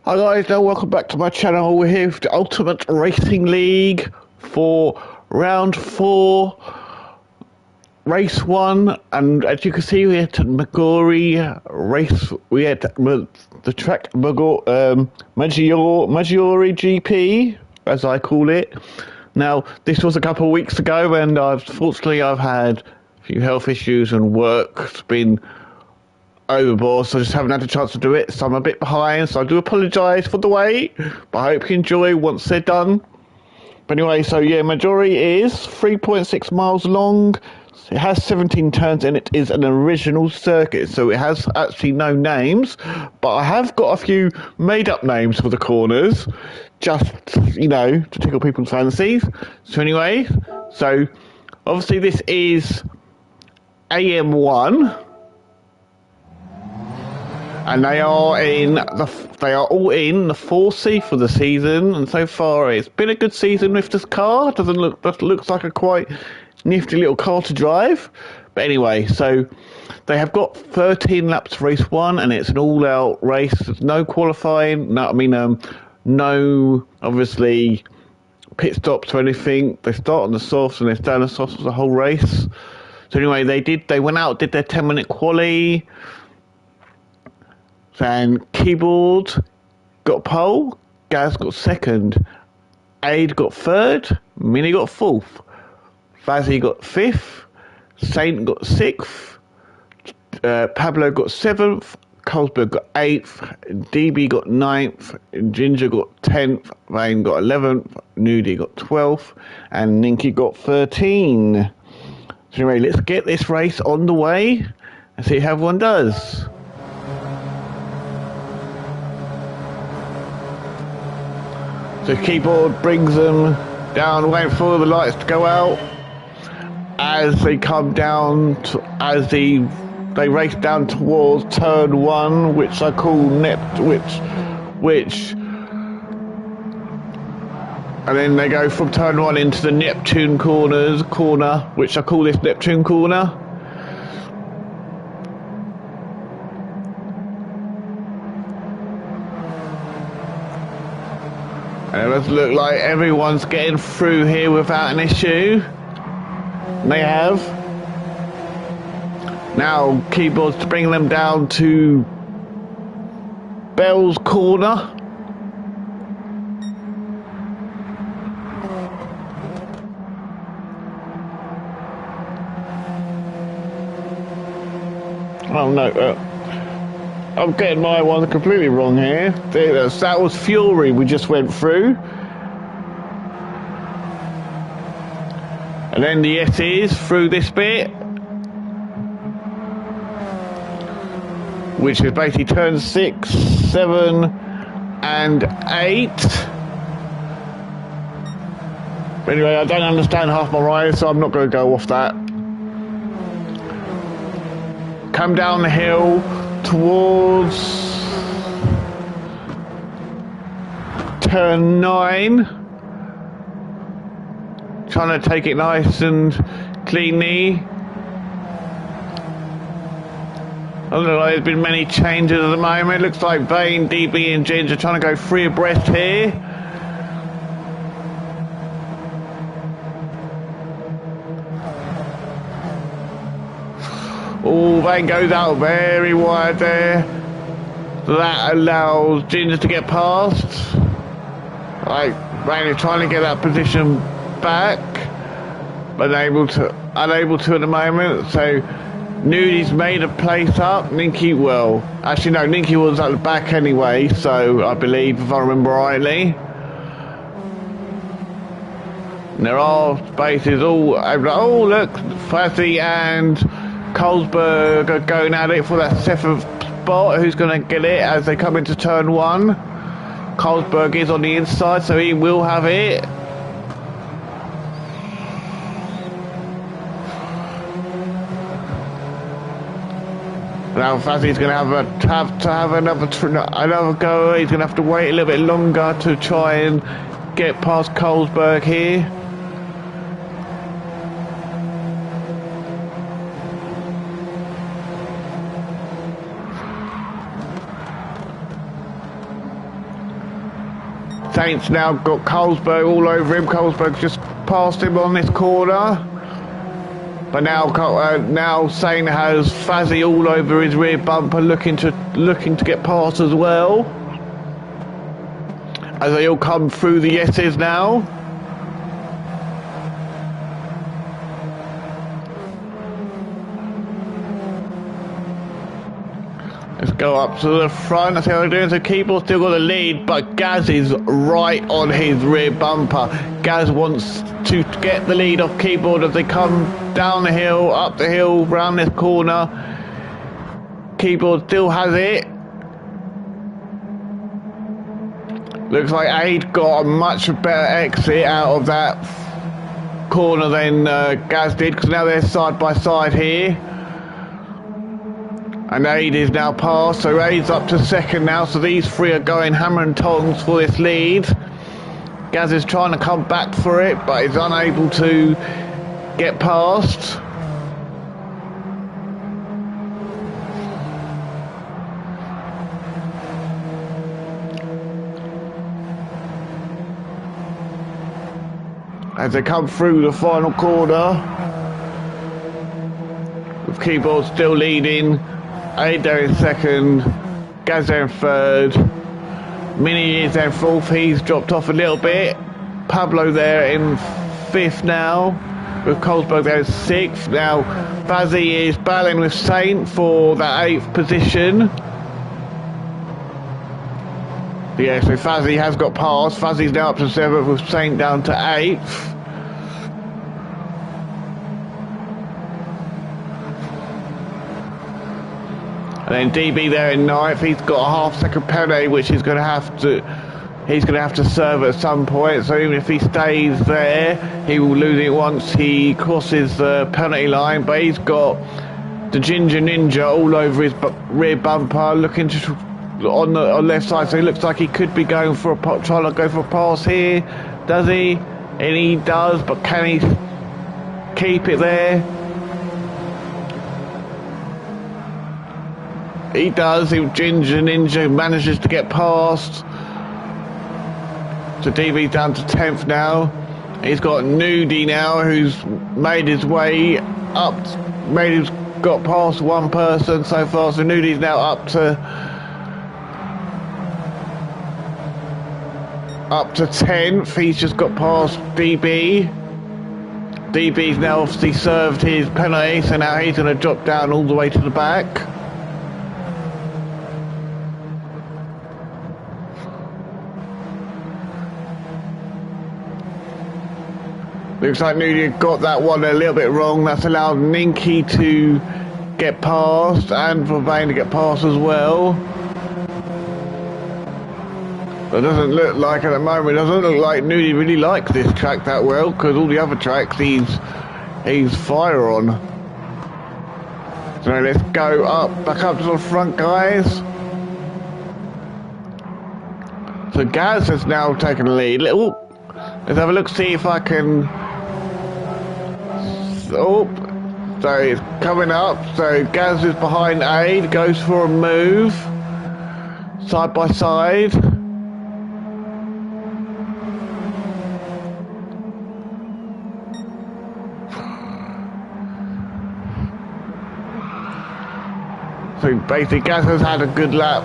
Hi guys, now welcome back to my channel. We're here with the Ultimate Racing League for round 4, race 1, and as you can see we had Maggiore race, we had the track Maggiore GP, as I call it. Now, this was a couple of weeks ago, and unfortunately I've had a few health issues and work's been overboard, so I just haven't had a chance to do it, so I'm a bit behind, so I do apologise for the wait, but I hope you enjoy once they're done. But anyway, so yeah, Maggiore is 3.6 miles long, it has 17 turns, and it is an original circuit, so it has actually no names, but I have got a few made up names for the corners, just, you know, to tickle people's fancies. So anyway, so obviously this is AM1, and they are all in the 4C for the season, and so far it's been a good season with this car. Looks like a quite nifty little car to drive. But anyway, so they have got 13 laps race 1, and it's an all-out race. There's no qualifying. No obviously pit stops or anything. They start on the softs and they stay on the softs for the whole race. So anyway, they went out, did their 10-minute quali. Then Keyboard got pole, Gaz got second, Aid got third, Mini got fourth, Fazzy got fifth, Saint got sixth, Pablo got seventh, Colesberg got eighth, DB got ninth, Ginger got 10th, Vane got 11th, Nudie got 12th, and Ninky got 13. So anyway, let's get this race on the way and see how everyone does. So Keyboard brings them down, waiting for the lights to go out. As they come down, they race down towards turn 1, which I call which, and then they go from turn 1 into the Neptune corner, which I call this Neptune corner. And it does look like everyone's getting through here without an issue. And they have. Now Keyboards to bring them down to Bell's corner. Oh no. I'm getting my one completely wrong here. That was Fury we just went through. And then the Yetis through this bit, which is basically turn 6, 7 and 8. But anyway, I don't understand half my rides, so I'm not going to go off that. Come down the hill towards turn 9, trying to take it nice and cleanly. I don't know, there's been many changes at the moment. Looks like Vane, DB and Ginger are trying to go 3 abreast here. Oh, Vane goes out very wide there. That allows Ginger to get past. Like, Vane is trying to get that position back, but unable to at the moment. So Nudie's made a place up. Ninky, well, actually no, Ninky was at the back anyway, so I believe, if I remember rightly. And there are spaces all over. Oh look, Fazzy and Colesberg are going at it for that 7th spot. Who's going to get it as they come into turn 1? Colesberg is on the inside, so he will have it. Now Fazzy's going to have another go. He's going to have to wait a little bit longer to try and get past Colesberg here. Saint's now got Carlsberg all over him. Carlsberg's just passed him on this corner. But now Saint has Fazzy all over his rear bumper, looking to get past as well. As they all come through the yeses now. Let's go up to the front. That's how they're doing. So Keyboard's still got the lead, but Gaz is right on his rear bumper. Gaz wants to get the lead off Keyboard as they come down the hill, up the hill, round this corner. Keyboard still has it. Looks like Aid got a much better exit out of that corner than Gaz did, because now they're side by side here. And Aid is now passed, so Aid's up to second now, so these three are going hammer and tongs for this lead. Gaz is trying to come back for it, but is unable to get past. As they come through the final corner, with Keyboard still leading. Aid there in second, Gaz there in third, Mini is there in fourth, he's dropped off a little bit. Pablo there in fifth now, with Carlsberg there in sixth. Now Fazzy is battling with Saint for that eighth position. Yeah, so Fazzy has got past. Fazzy's now up to seventh with Saint down to eighth. And then DB there in ninth. He's got a half-second penalty, which he's going to have to serve at some point. So even if he stays there, he will lose it once he crosses the penalty line. But he's got the Ginger Ninja all over his rear bumper, looking to on the left side. So he looks like he could be going for trying to go for a pass here. Does he? And he does. But can he keep it there? He does. Ginger Ninja manages to get past. So DB's down to 10th now. He's got Nudie now, who's made his way up. Got past one person so far. So Nudie's now up to 10th. He's just got past DB. DB's now obviously served his penalty, so now he's going to drop down all the way to the back. Looks like Nudie got that one a little bit wrong. That's allowed Ninky to get past and Vervain to get past as well. It doesn't look like at the moment. It doesn't look like Nudie really likes this track that well, because all the other tracks he's fire on. So let's go back up to the front, guys. So Gaz has now taken the lead. Let's have a look, see if I can. So it's coming up. So Gaz is behind Aid, goes for a move, side by side. So basically Gaz has had a good lap.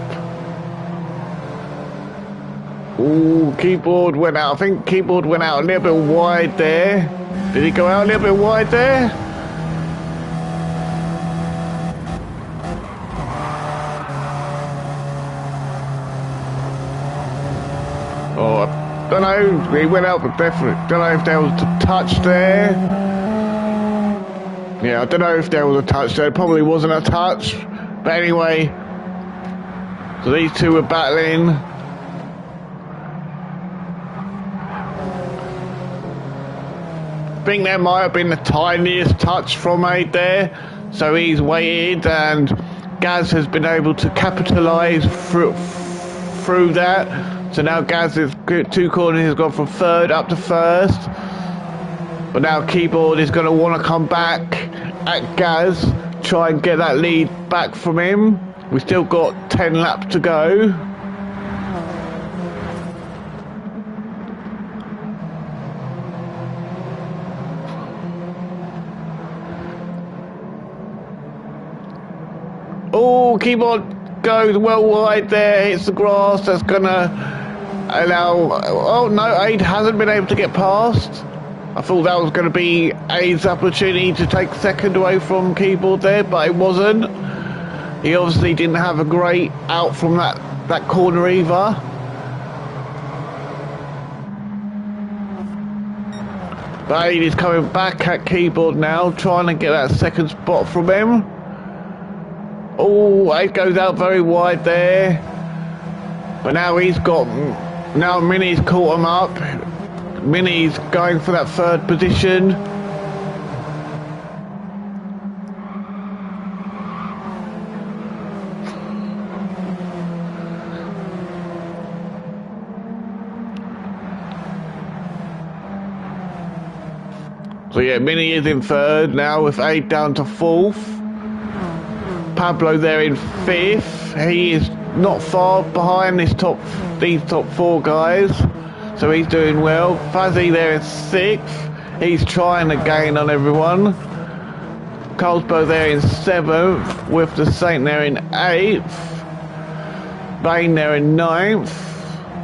Ooh, Keyboard went out. I think Keyboard went out a little bit wide there. Did he go out a little bit wide there? Oh, I don't know. He went out, but definitely don't know if there was a touch there. Yeah, I don't know if there was a touch there. It probably wasn't a touch. But anyway, so these two were battling. I think there might have been the tiniest touch from Aid there, so he's waited, and Gaz has been able to capitalise through that. So now Gaz is two corners, has gone from third up to first, but now Keyboard is going to want to come back at Gaz, try and get that lead back from him. We've still got 10 laps to go. Keyboard goes well wide there, hits the grass. That's gonna allow. Oh no, Aid hasn't been able to get past. I thought that was going to be Aid's opportunity to take second away from Keyboard there, but it wasn't. He obviously didn't have a great out from that corner either. But Aid is coming back at Keyboard now, trying to get that second spot from him. Oh, Aid goes out very wide there. But now now Mini's caught him up. Mini's going for that third position. So yeah, Mini is in third now with Aid down to fourth. Pablo there in fifth. He is not far behind these top four guys. So he's doing well. Fuzzy there in sixth. He's trying to gain on everyone. Carlsberg there in seventh, with the Saint there in eighth. Bain there in ninth.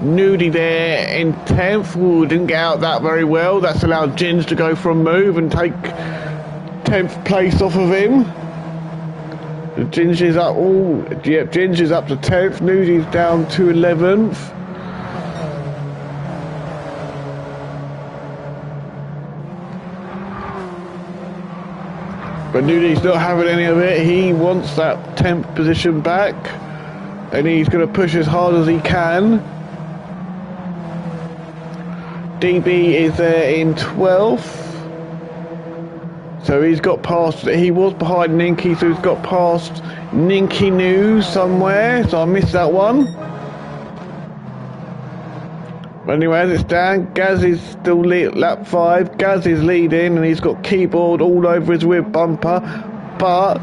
Nudie there in 10th. Ooh, didn't get out that very well. That's allowed Ginge to go for a move and take 10th place off of him. Ginge is up. Oh, yep, Ginge is up to 10th. Nudie's down to 11th. But Nudie's not having any of it. He wants that 10th position back, and he's going to push as hard as he can. DB is there in 12th. So he's got past, he was behind Ninky, so he's got past Ninky News somewhere, so I missed that one. But anyway, as it stands, Gaz is still lap 5. Gaz is leading, and he's got Keyboard all over his rear bumper. But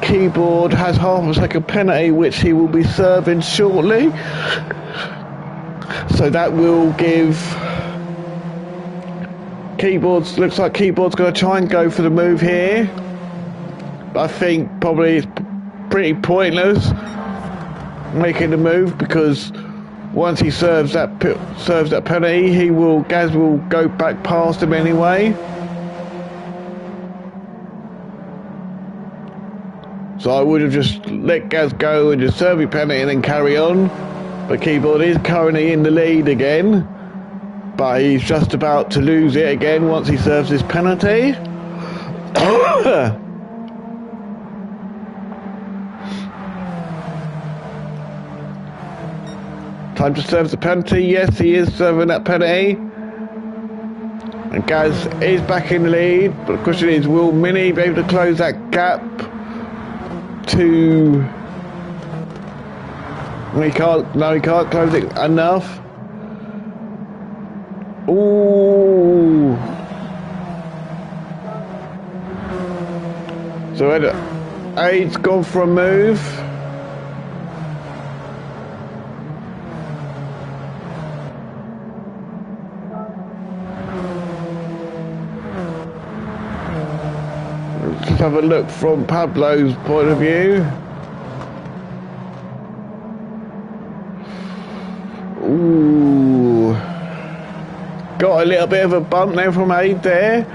Keyboard has half a second penalty, which he will be serving shortly. So that will give looks like Keyboard's going to try and go for the move here. But I think probably it's pretty pointless making the move, because once he serves that penalty, Gaz will go back past him anyway. So I would have just let Gaz go and just serve your penalty and then carry on. But Keyboard is currently in the lead again, but he's just about to lose it again once he serves his penalty. Time to serve the penalty. Yes, he is serving that penalty. And Gaz is back in the lead. But the question is, will Mini be able to close that gap to... No, he can't close it enough. Ooh. So Aid's gone for a move. Let's have a look from Pablo's point of view. Ooh. Got a little bit of a bump there from Aid there.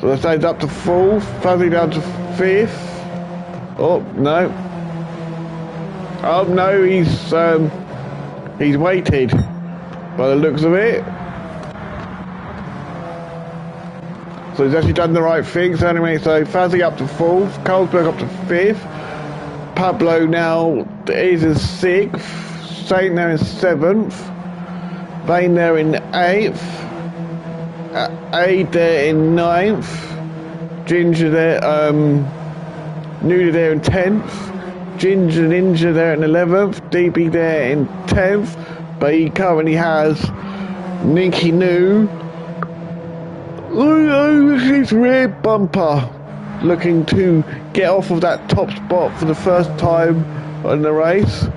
So that stays up to 4th, Fuzzy down to 5th. Oh, no. Oh, no, he's waited by the looks of it. So he's actually done the right thing. So anyway, so Fuzzy up to 4th, Carlsberg up to 5th. Pablo now is in 6th. Saint there in 7th, Bain there in 8th, Aid there in 9th, Ginger there, Nudie there in 10th, Ginger Ninja there in 11th, DB there in 10th, but he currently has Ninky New over his rear bumper, looking to get off of that top spot for the first time in the race.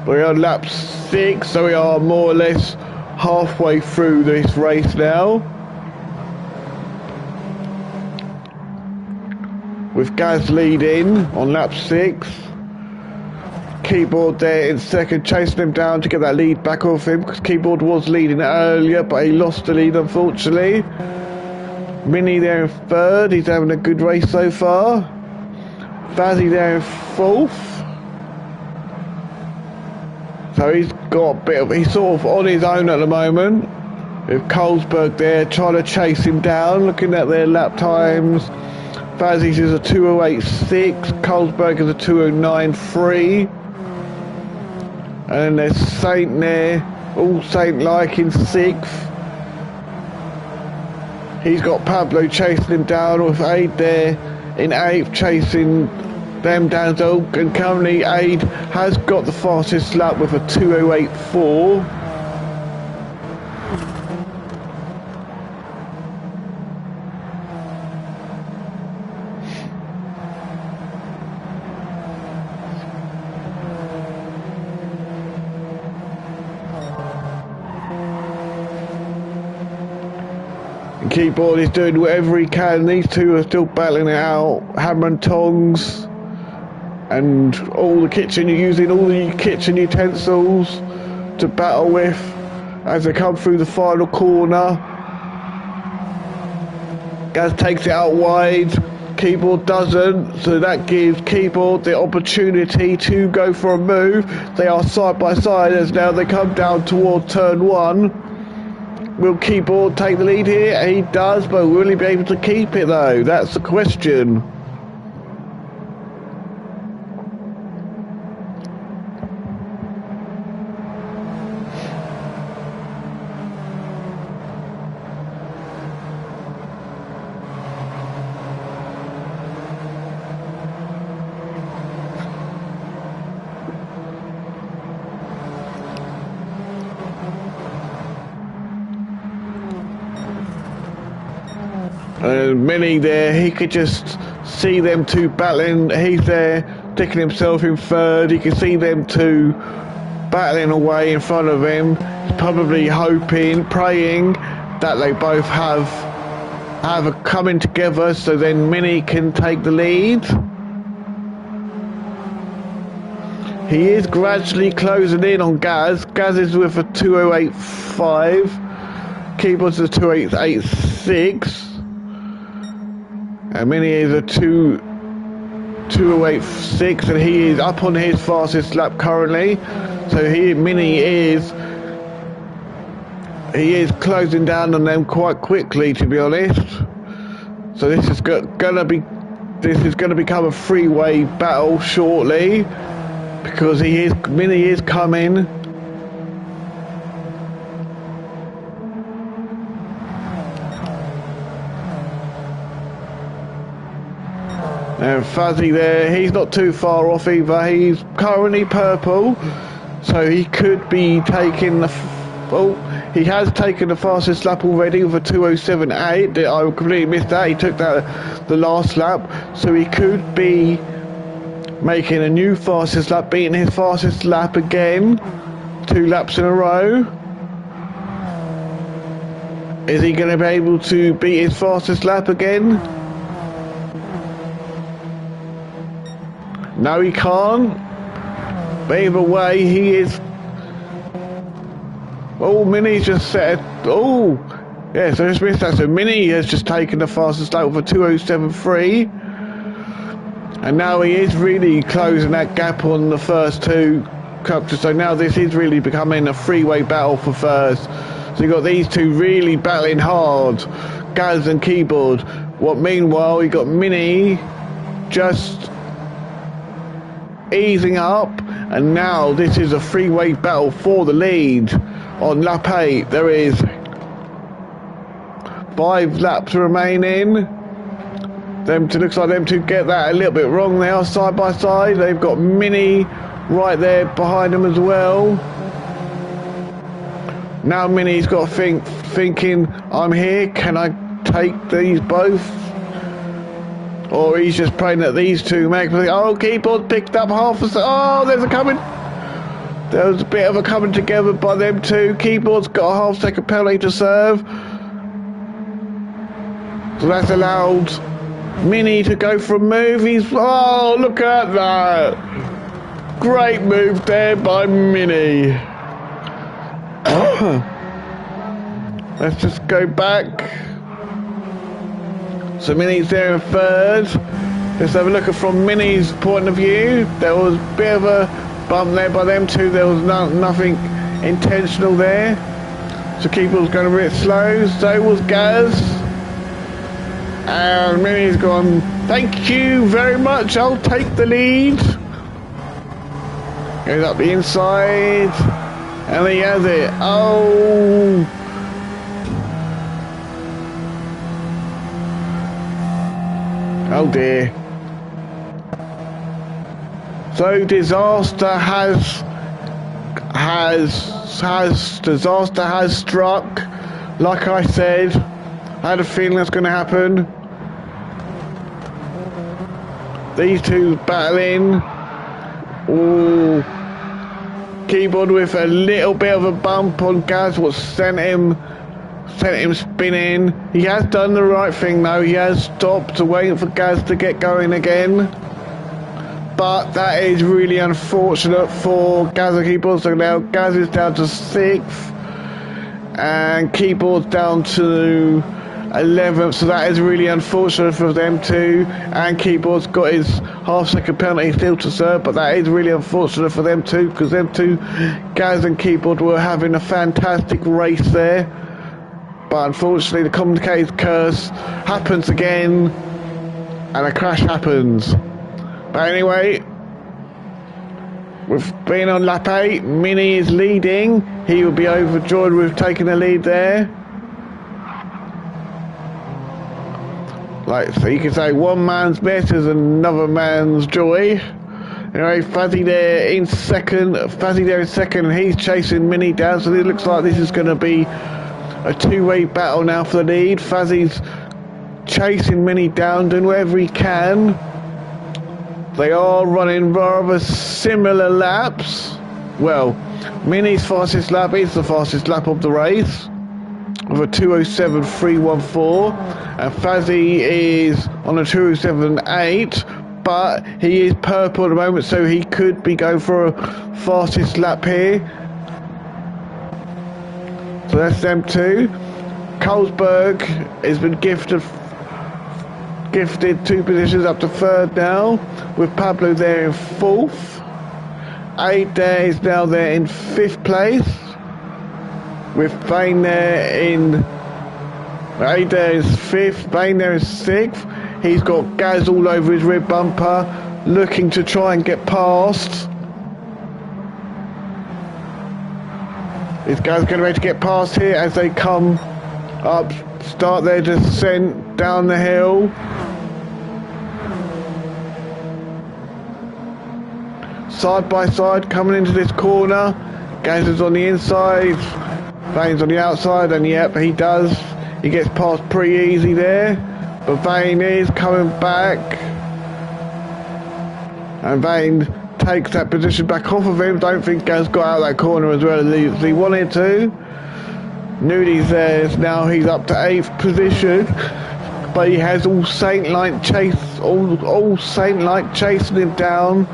We're on lap 6, so we are more or less halfway through this race now, with Gaz leading on lap 6. Keyboard there in second, chasing him down to get that lead back off him, because Keyboard was leading earlier, but he lost the lead unfortunately. Mini there in third, he's having a good race so far. Fazzy there in fourth. So he's got a bit of, he's sort of on his own at the moment. With Colesberg there trying to chase him down, looking at their lap times. Fazzy's is a 2:08.6, Colesberg is a 2:09.3. And then there's Saint there, all Saint-like in 6th. He's got Pablo chasing him down with Aid there in 8th, chasing them down. And currently Aid has got the fastest lap with a 2:08.4. Keyboard is doing whatever he can. These two are still battling it out. Hammer and tongs and all the kitchen, using all the kitchen utensils to battle with as they come through the final corner. Gaz takes it out wide. Keyboard doesn't, so that gives Keyboard the opportunity to go for a move. They are side by side as now they come down towards turn 1. Will Keyboard take the lead here? He does, but will he be able to keep it though? That's the question. Mini there, he could just see them two battling. He's there, sticking himself in third. He can see them two battling away in front of him. He's probably hoping, praying that they both have a coming together, so then Mini can take the lead. He is gradually closing in on Gaz. Gaz is with a 2:08.5. Keyboard's a 2:08.6. And Mini is a 2:08.6, and he is up on his fastest lap currently. So Mini is closing down on them quite quickly, to be honest. So this is gonna become a three-way battle shortly, because Mini is coming. And Fuzzy there, he's not too far off either. He's currently purple, so he could be taking he has taken the fastest lap already with a 2:07.8. I completely missed that. He took the last lap, so he could be making a new fastest lap, beating his fastest lap again, 2 laps in a row. Is he going to be able to beat his fastest lap again? No, he can't. But either way, he is. Oh, Mini's just set. Oh, yeah, so I just missed that. So Mini has just taken the fastest lap with a 2:07.3. And now he is really closing that gap on the first two cups. So now this is really becoming a three-way battle for first. So you've got these two really battling hard, Gaz and Keyboard. Meanwhile, you got Mini just easing up, and now this is a three-way battle for the lead. On lap 8, there is 5 laps remaining. Looks like them two get that a little bit wrong. They are side by side. They've got Mini right there behind them as well. Now Mini's got thinking, I'm here, can I take these both? Or he's just praying that these two make. Oh, Keyboard picked up half a. Oh, there's a coming. There was a bit of a coming together by them two. Keyboard's got a half-second penalty to serve. So that's allowed Mini to go for a move. Oh, look at that. Great move there by Mini. Let's just go back. So Mini's there in third. Let's have a look at from Mini's point of view. There was a bit of a bump there by them two. There was nothing intentional there. So Keyboard's going a bit slow. So was Gaz. And Mini's gone, thank you very much. I'll take the lead. Goes up the inside. And he has it. Oh. Oh dear. So disaster has struck. Like I said, I had a feeling that's going to happen. These two battling. Ooh. Keyboard with a little bit of a bump on Gaz, what sent him spinning. He has done the right thing though. He has stopped waiting for Gaz to get going again. But that is really unfortunate for Gaz and Keyboard. So now Gaz is down to 6th and Keyboard's down to 11th. So that is really unfortunate for them two. And Keyboard's got his half-second penalty still to serve. But that is really unfortunate for them two, because them two, Gaz and Keyboard, were having a fantastic race there. But unfortunately the complicated curse happens again and a crash happens. But anyway, with being on lap 8, Mini is leading. He will be overjoyed with taking the lead there. Like, so you can say one man's mess is another man's joy. Anyway, Fuzzy there in second, and he's chasing Mini down, so it looks like this is going to be a two-way battle now for the lead. Fuzzy's chasing Mini down, doing whatever he can. They are running rather similar laps. Well, Mini's fastest lap is the fastest lap of the race, with a 2:07.314, and Fuzzy is on a 2:07.8, but he is purple at the moment, so he could be going for a fastest lap here. So that's them two. Colesberg has been gifted 2 positions up to 3rd now, with Pablo there in 4th. Adair is now there in 5th place, with Bain there in... Adair is 5th, Bain there is 6th. He's got Gaz all over his rear bumper, looking to try and get past. Is Gaz going to be able to get past here as they come up, start their descent down the hill? Side by side, coming into this corner. Gaz is on the inside, Vane's on the outside, and yep, he does. He gets past pretty easy there, but Vane is coming back, and Vane takes that position back off of him. Don't think Gaz got out of that corner as well as he wanted to. Nudi's there now. He's up to 8th position, but he has all Saint-like chasing him down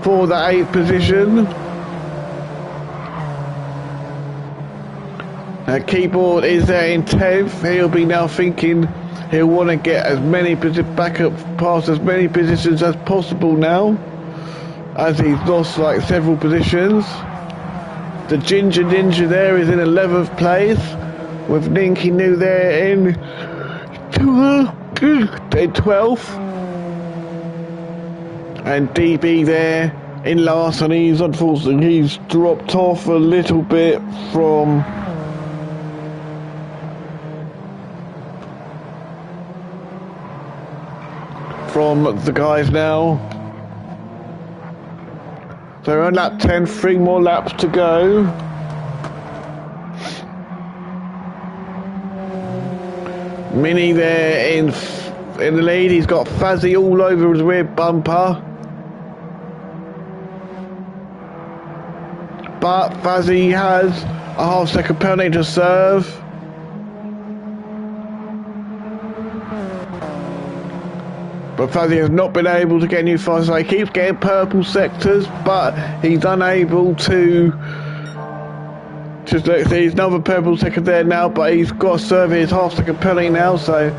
for the 8th position. Keyboard is there in 10th. He'll be now thinking he'll want to get as many back up past as many positions as possible now, as he's lost like several positions. The Ginger Ninja there is in 11th place, with Ninky New there in 12th, and DB there in last, and he's unfortunately dropped off a little bit from the guys now. So we're on lap 10, 3 more laps to go. Mini there in the lead. He's got Fuzzy all over his rear bumper. but Fuzzy has a half-second penalty to serve. But Fuzzy has not been able to get any faster. So he keeps getting purple sectors, but he's unable to. Just look, see, there's another purple sector there now, but he's got to serve his half-second penalty now, so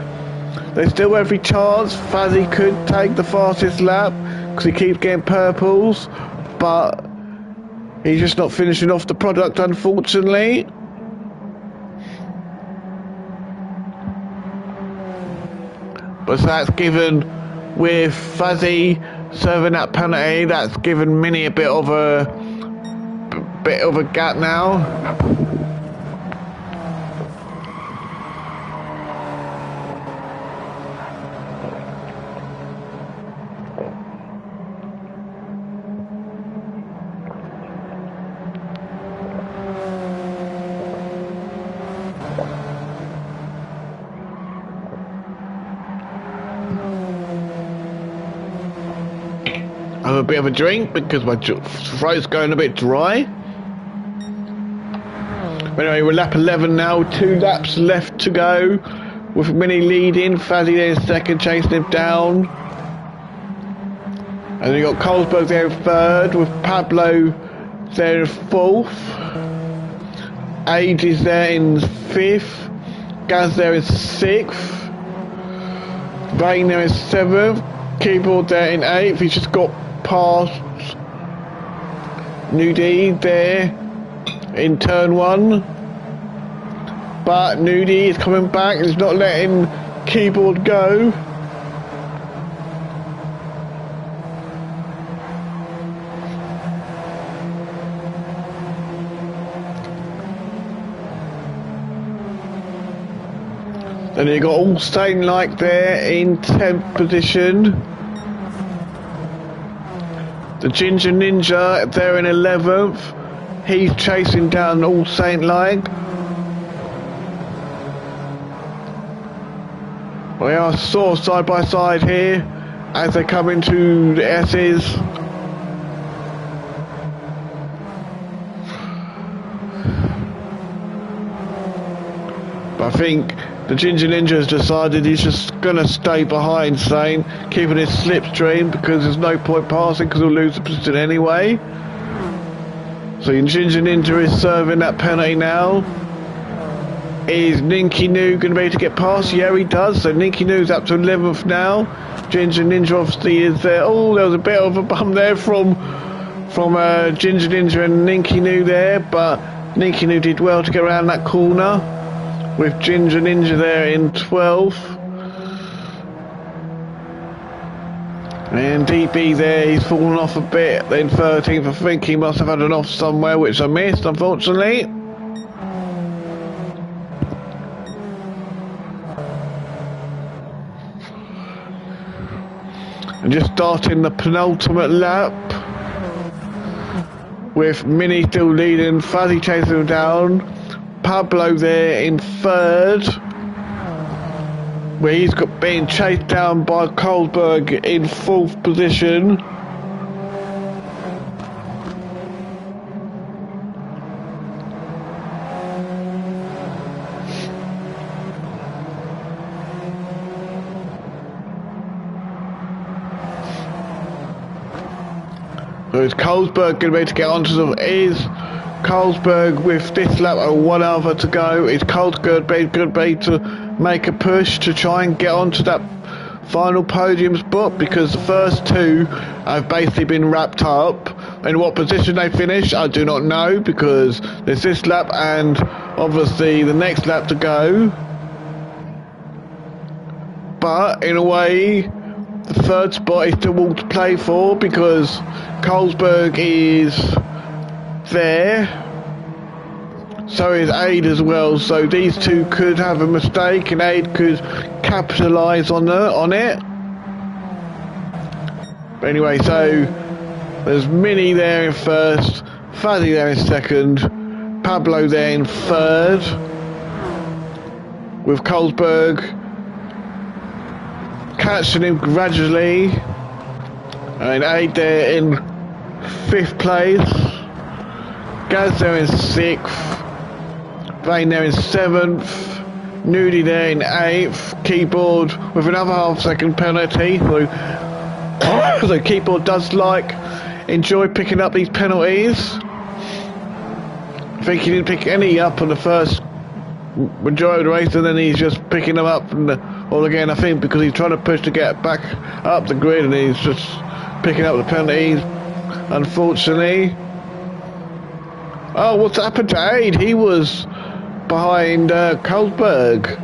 there's still every chance Fuzzy could take the fastest lap because he keeps getting purples, but he's just not finishing off the product, unfortunately. But so that's given, with Fuzzy serving that penalty, that's given Minnie a bit of a gap now. Have a bit of a drink because my throat's going a bit dry. But anyway, we're lap 11 now, 2 laps left to go, with Minnie leading, Fuzzy there in second, chasing him down. And then you got Colesberg there in third, with Pablo there in fourth. Age is there in fifth, Gaz there in sixth, Vane there in seventh, Keyboard there in eighth. He's just got past Nudie there in turn one, but Nudie is coming back and he's not letting Keyboard go. Then you got All Stain Like there in 10th position. The Ginger Ninja there in 11th. He's chasing down All Saint Like. We are sort of side by side here as they come into the S's. But I think the Ginger Ninja has decided he's just going to stay behind Saint, keeping his slipstream because there's no point passing because he'll lose the position anyway. So Ginger Ninja is serving that penalty now. Is Ninky Noo going to be able to get past? Yeah, he does. So Ninky Noo's up to 11th now. Ginger Ninja obviously is there. Oh, there was a bit of a bump there from Ginger Ninja and Ninky Noo there, but Ninky Noo did well to get around that corner with Ginger Ninja there in 12th. And DB there, he's fallen off a bit, then 13th. I think he must have had an off somewhere, which I missed, unfortunately. And just starting the penultimate lap, with Minnie still leading, Fuzzy chasing him down, Pablo there in third, where he's got being chased down by Colesberg in fourth position. So is Colesberg going to be able to get onto them? Is Colesberg with this lap and one other to go? Is Colesberg going to be able to make a push to try and get onto that final podium spot? Because the first two have basically been wrapped up. In what position they finish, I do not know, because there's this lap and obviously the next lap to go. But in a way, the third spot is still all to play for, because Colesberg is there, so is Aid as well, so these two could have a mistake and Aid could capitalise on it. But anyway, so there's Minnie there in first, Fuzzy there in second, Pablo there in third, with Colesberg catching him gradually, and Aid there in fifth place. Gaz there in 6th. Vane there in 7th. Nudie there in 8th. Keyboard with another half-second penalty. So Keyboard does enjoy picking up these penalties. I think he didn't pick any up on the first majority of the race, and then he's just picking them up all again. I think because he's trying to push to get back up the grid, and he's just picking up the penalties, unfortunately. Oh, what's happened to Aid? He was behind Carlsberg.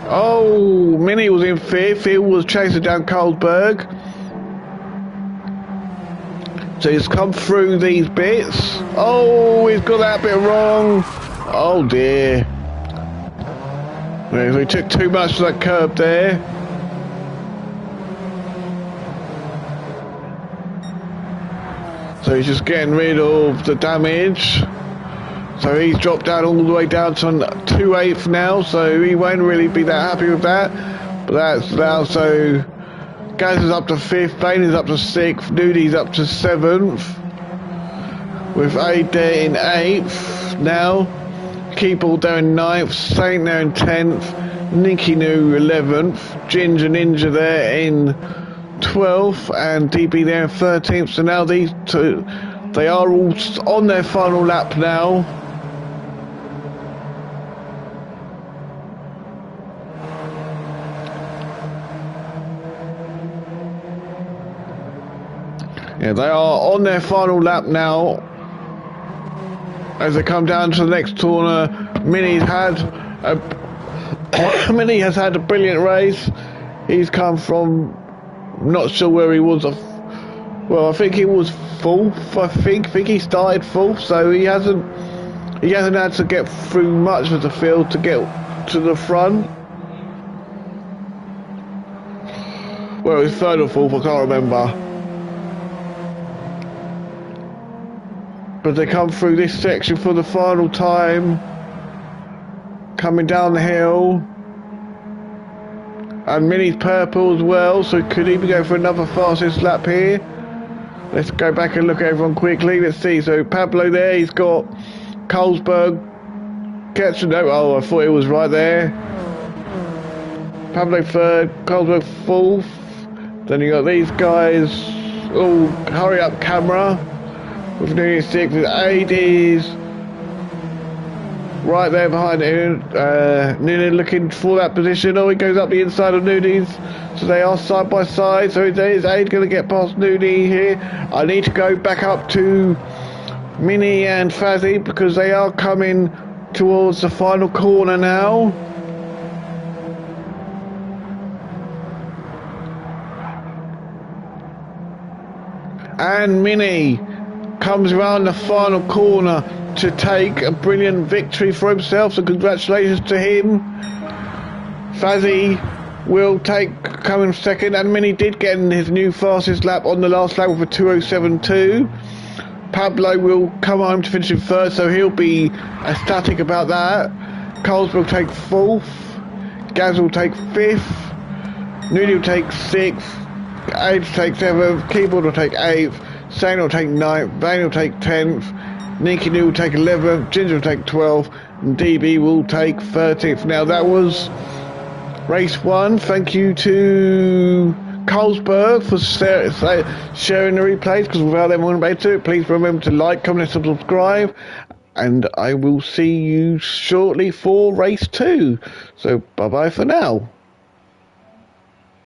Oh, Mini was in 5th. He was chasing down Carlsberg. So he's come through these bits. Oh, he's got that bit wrong. Oh dear. Yeah, so he took too much of that curb there. So he's just getting rid of the damage. So he's dropped down all the way down to 2/8 now, so he won't really be that happy with that. But that's now, so Gaz is up to 5th, Bane is up to 6th, Nudie's up to 7th. With Aid there in 8th now. Keyboard there in 9th, Saint there in 10th, Nicky New 11th, Ginger Ninja there in 12th, and DB there in 13th. So now these two, they are all on their final lap now. Yeah, they are on their final lap now. As they come down to the next corner, Mini has had a brilliant race. He's come from, I'm not sure where he was. Well, I think he was 4th. I think he started 4th, so he hasn't had to get through much of the field to get to the front. Well, he's 3rd or 4th, I can't remember. But they come through this section for the final time, coming down the hill, and Mini's purple as well, so could he be going for another fastest lap here? Let's go back and look at everyone quickly. Let's see. So Pablo there, he's got Carlsberg, oh, I thought it was right there. Pablo 3rd, Carlsberg 4th. Then you got these guys. Oh, hurry up camera. With Nudie 6th, with Aid is right there behind him. Nudie looking for that position. Oh, he goes up the inside of Nudie's. So they are side by side. So is Aid going to get past Nudie here? I need to go back up to Mini and Fazzy because they are coming towards the final corner now. And Mini comes around the final corner to take a brilliant victory for himself, so congratulations to him. Fazzy will come in 2nd, and Mini did get in his new fastest lap on the last lap with a 2:07.2. Pablo will come home to finish in 3rd, so he'll be ecstatic about that. Coles will take 4th, Gaz will take 5th, Nudie will take 6th, Aid will take 7th, Keyboard will take 8th, Sane will take 9th, Vane will take 10th, Nicky New will take 11th, Ginger will take 12th, and DB will take 13th. Now that was race 1. Thank you to Carlsberg for sharing the replays, because without them wouldn't be able to do it. Please remember to like, comment and subscribe, and I will see you shortly for race 2. So bye bye for now.